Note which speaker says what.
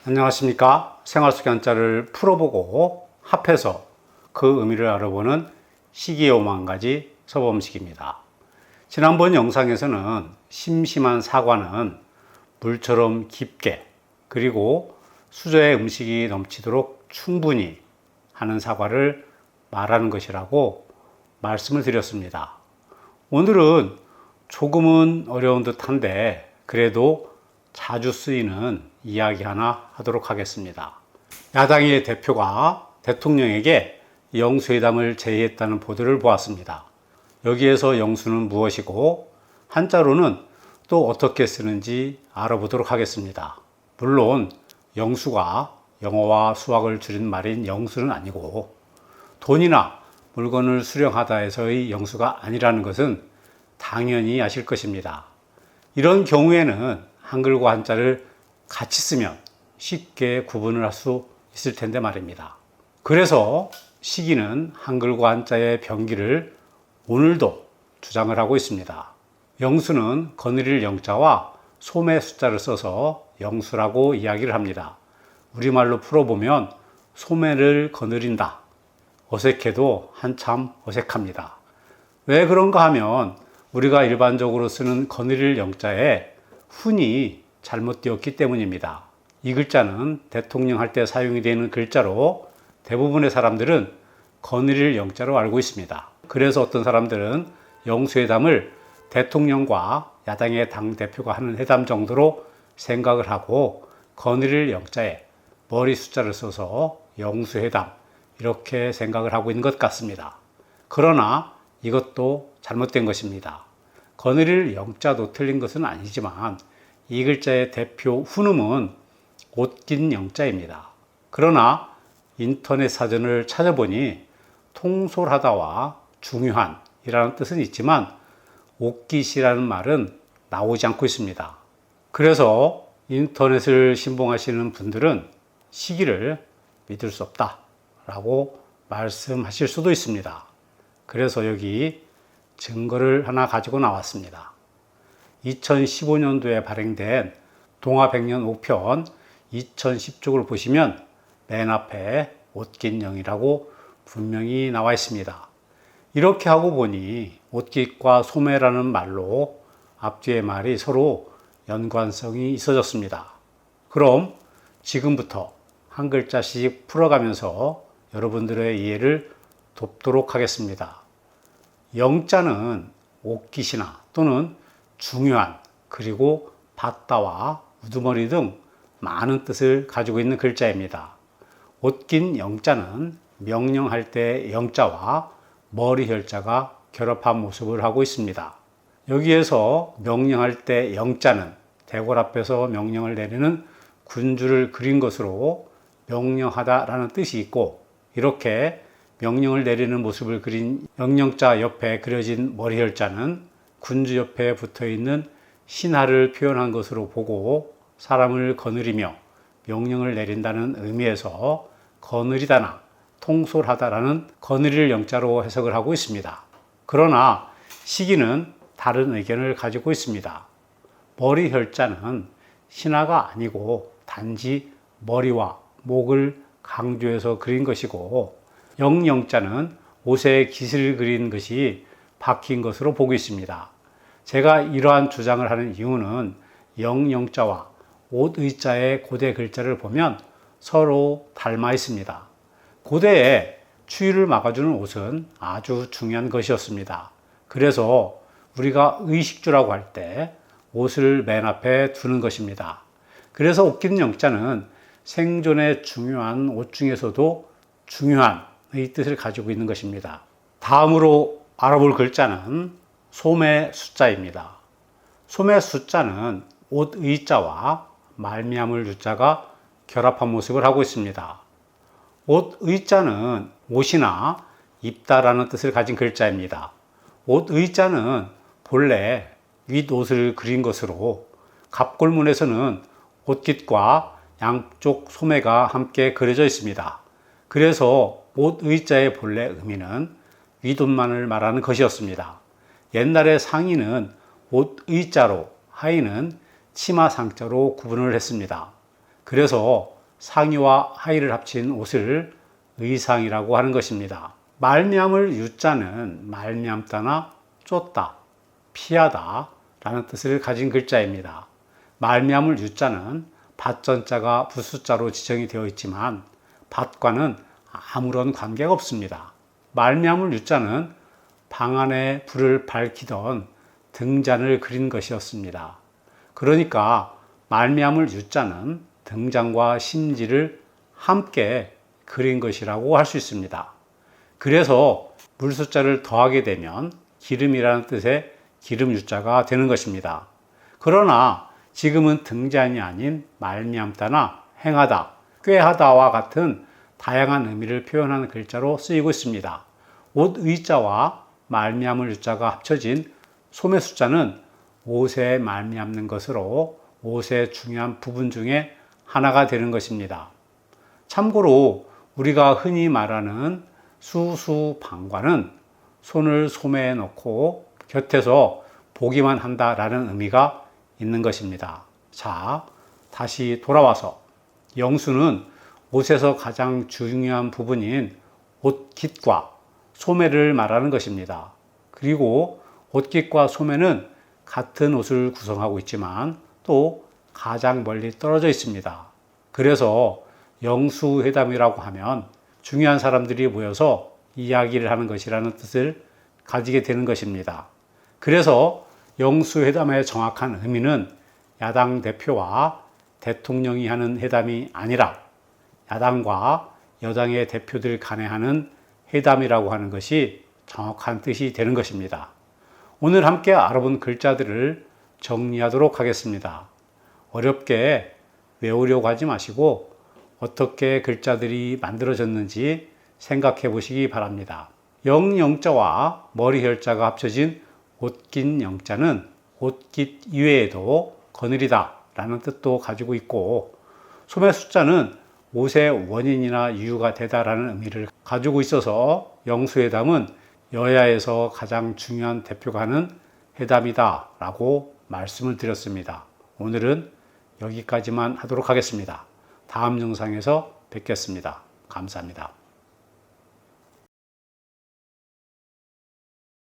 Speaker 1: 안녕하십니까. 생활 속 한자를 풀어보고 합해서 그 의미를 알아보는 시기오만 가지 서범식입니다. 지난번 영상에서는 심심한 사과는 물처럼 깊게 그리고 수저에 음식이 넘치도록 충분히 하는 사과를 말하는 것이라고 말씀을 드렸습니다. 오늘은 조금은 어려운 듯한데 그래도 자주 쓰이는 이야기 하나 하도록 하겠습니다. 야당의 대표가 대통령에게 영수회담을 제의했다는 보도를 보았습니다. 여기에서 영수는 무엇이고 한자로는 또 어떻게 쓰는지 알아보도록 하겠습니다. 물론 영수가 영어와 수학을 줄인 말인 영수는 아니고 돈이나 물건을 수령하다 해서의 영수가 아니라는 것은 당연히 아실 것입니다. 이런 경우에는 한글과 한자를 같이 쓰면 쉽게 구분을 할 수 있을 텐데 말입니다. 그래서 시기는 한글과 한자의 병기를 오늘도 주장을 하고 있습니다. 영수는 거느릴 영자와 소매 숫자를 써서 영수라고 이야기를 합니다. 우리말로 풀어보면 소매를 거느린다. 어색해도 한참 어색합니다. 왜 그런가 하면 우리가 일반적으로 쓰는 거느릴 영자에 훈이 잘못되었기 때문입니다. 이 글자는 대통령 할 때 사용이 되는 글자로 대부분의 사람들은 거느릴 영자로 알고 있습니다. 그래서 어떤 사람들은 영수회담을 대통령과 야당의 당대표가 하는 회담 정도로 생각을 하고 거느릴 영자에 머리 숫자를 써서 영수회담 이렇게 생각을 하고 있는 것 같습니다. 그러나 이것도 잘못된 것입니다. 거느릴 영자도 틀린 것은 아니지만 이 글자의 대표 훈음은 옷긴 영자입니다. 그러나 인터넷 사전을 찾아보니 통솔하다와 중요한 이라는 뜻은 있지만 옷깃이라는 말은 나오지 않고 있습니다. 그래서 인터넷을 신봉하시는 분들은 시기를 믿을 수 없다 라고 말씀하실 수도 있습니다. 그래서 여기 증거를 하나 가지고 나왔습니다. 2015년도에 발행된 동화백년 5편 2010쪽을 보시면 맨 앞에 옷깃영이라고 분명히 나와 있습니다. 이렇게 하고 보니 옷깃과 소매라는 말로 앞뒤의 말이 서로 연관성이 있어졌습니다. 그럼 지금부터 한 글자씩 풀어가면서 여러분들의 이해를 돕도록 하겠습니다. 영자는 옷깃이나 또는 중요한 그리고 받다와 우두머리 등 많은 뜻을 가지고 있는 글자입니다. 옷긴 영자는 명령할 때 영자와 머리 혈자가 결합한 모습을 하고 있습니다. 여기에서 명령할 때 영자는 대궐 앞에서 명령을 내리는 군주를 그린 것으로 명령하다라는 뜻이 있고 이렇게 명령을 내리는 모습을 그린 영령자 옆에 그려진 머리 혈자는 군주 옆에 붙어있는 신하를 표현한 것으로 보고 사람을 거느리며 명령을 내린다는 의미에서 거느리다나 통솔하다라는 거느릴 영자로 해석을 하고 있습니다. 그러나 시기는 다른 의견을 가지고 있습니다. 머리 혈자는 신하가 아니고 단지 머리와 목을 강조해서 그린 것이고 영영자는 옷에 깃을 그린 것이 박힌 것으로 보고 있습니다. 제가 이러한 주장을 하는 이유는 영영자와 옷의자의 고대 글자를 보면 서로 닮아 있습니다. 고대에 추위를 막아주는 옷은 아주 중요한 것이었습니다. 그래서 우리가 의식주라고 할 때 옷을 맨 앞에 두는 것입니다. 그래서 옷긴 영자는 생존에 중요한 옷 중에서도 중요한 이 뜻을 가지고 있는 것입니다. 다음으로 알아볼 글자는 소매 숫자입니다. 소매 숫자는 옷의자와 말미암을 유자가 결합한 모습을 하고 있습니다. 옷의자는 옷이나 입다라는 뜻을 가진 글자입니다. 옷의자는 본래 윗옷을 그린 것으로 갑골문에서는 옷깃과 양쪽 소매가 함께 그려져 있습니다. 그래서 옷의자의 본래 의미는 윗옷만을 말하는 것이었습니다. 옛날에 상의는 옷의자로 하의는 치마상자로 구분을 했습니다. 그래서 상의와 하의를 합친 옷을 의상이라고 하는 것입니다. 말미암을 유자는 말미암다나 쫓다, 피하다 라는 뜻을 가진 글자입니다. 말미암을 유자는 밭전자가 부숫자로 지정이 되어 있지만 밭과는 아무런 관계가 없습니다. 말미암을 유자는 방 안에 불을 밝히던 등잔을 그린 것이었습니다. 그러니까 말미암을 유자는 등잔과 심지를 함께 그린 것이라고 할 수 있습니다. 그래서 물숫자를 더하게 되면 기름이라는 뜻의 기름 유자가 되는 것입니다. 그러나 지금은 등잔이 아닌 말미암다나 행하다, 꾀하다와 같은 다양한 의미를 표현하는 글자로 쓰이고 있습니다. 옷 의자와 말미암을 유자가 합쳐진 소매 숫자는 옷에 말미암는 것으로 옷의 중요한 부분 중에 하나가 되는 것입니다. 참고로 우리가 흔히 말하는 수수방관은 손을 소매에 넣고 곁에서 보기만 한다라는 의미가 있는 것입니다. 자, 다시 돌아와서 영수는 옷에서 가장 중요한 부분인 옷깃과 소매를 말하는 것입니다. 그리고 옷깃과 소매는 같은 옷을 구성하고 있지만 또 가장 멀리 떨어져 있습니다. 그래서 영수회담이라고 하면 중요한 사람들이 모여서 이야기를 하는 것이라는 뜻을 가지게 되는 것입니다. 그래서 영수회담의 정확한 의미는 야당 대표와 대통령이 하는 회담이 아니라 야당과 여당의 대표들 간에 하는 회담이라고 하는 것이 정확한 뜻이 되는 것입니다. 오늘 함께 알아본 글자들을 정리하도록 하겠습니다. 어렵게 외우려고 하지 마시고 어떻게 글자들이 만들어졌는지 생각해 보시기 바랍니다. 영영자와 머리혈자가 합쳐진 옷깃 영자는 옷깃 이외에도 거느리다 라는 뜻도 가지고 있고, 소매 숫자는 옷의 원인이나 이유가 되다라는 의미를 가지고 있어서 영수회담은 여야에서 가장 중요한 대표가 하는 회담이다 라고 말씀을 드렸습니다. 오늘은 여기까지만 하도록 하겠습니다. 다음 영상에서 뵙겠습니다. 감사합니다.